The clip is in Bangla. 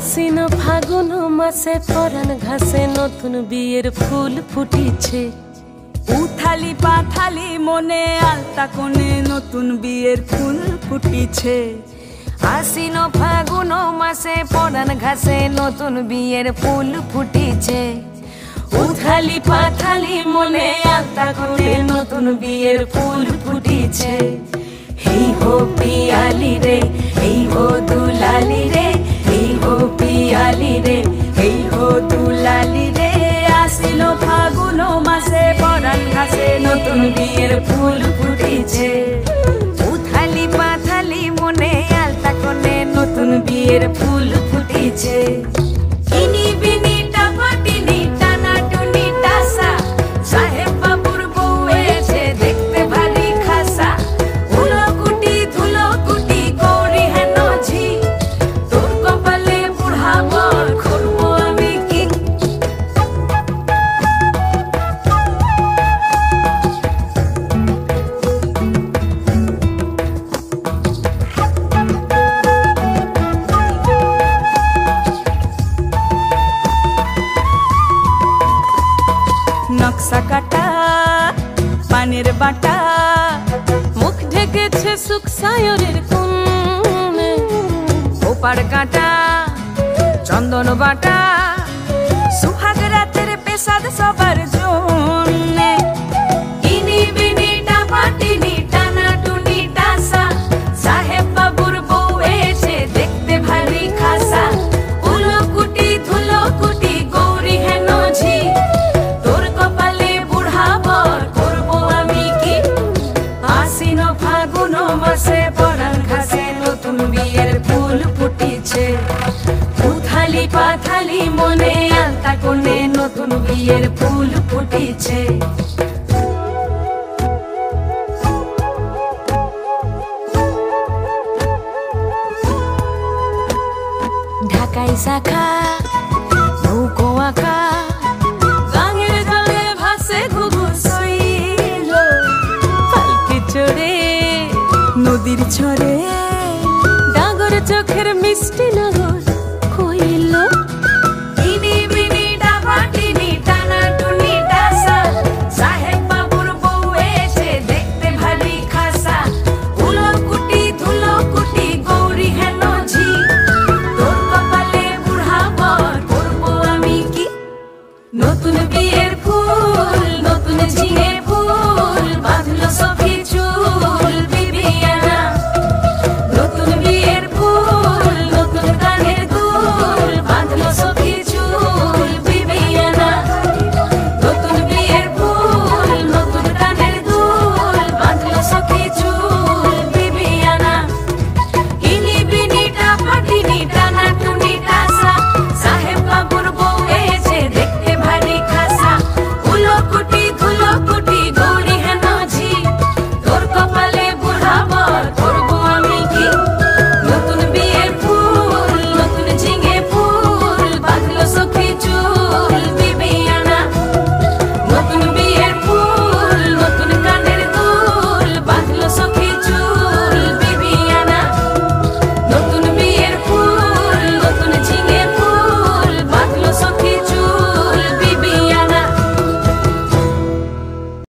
আশ্বিন ফাগুন মাসে পরাণ ঘাসে নতুন বিয়ের ফুল ফুটিছে। উথালি পাথালি মনে আলতা কোণে নতুন বিয়ের ফুল ফুটিছে। আশ্বিন ফাগুন মাসে পরাণ ঘাসে নতুন বিয়ের ফুল ফুটিছে। উথালি পাথালি মনে আলতা কোণে নতুন বিয়ের ফুল ফুটিছে। হেই হো পিয়ালি রে, হেই হো দুলালি রে, হেই হো পিয়ালি রে, হেই হো দুলালি রে। আশ্বিন ফাগুন মাসে পরাণ ঘাসে নতুন বিয়ের ফুল ফুটিছে। উথালি পাথালি মনে আলতা কোণে নতুন বিয়ের ফুল ফুটিছে। ইনি বিনি টাপাটিনি টানা টুনি টাসা, সাহেব বাবুর বউ এসে দেখতে ভারী খাসা। উলকুটি ধুলকুটি গৌরী হেন ঝি, তোর কপালে বুড়া বর করবো আমি কি। নকশা কাটা পানের বাটা, মুখ ঢেকেছে সুখ সায়রের কোণে। ওপার কাটা চন্দন বাটা, সুহাগ রাতের পেশাদ সবার জন্যে। ইনি বিনি টাপাটিনি টানা টুনি টাসা, সাহেব বাবুর বউ এসে দেখতে ভারী খাসা। উলকুটি ধুলকুটি গৌরী হেন ঝি, তোর কপালে বুড়া বর করবো আমি কি। আশ্বিন ফাগুন মাসে পরাণ ঘাসে নতুন বিয়ের ফুল ফুটিছে। উথালি পাথালি মনে আলতা কোণে নতুন বিয়ের ফুল ফুটিছে। ঢাকাই শাখা নৌকো আঁকা, গাঙের জলে ভাসে ঘুঘু শৈল। পালকি চড়ে নদীর ছড়ে ডাগর চোখের মিষ্টি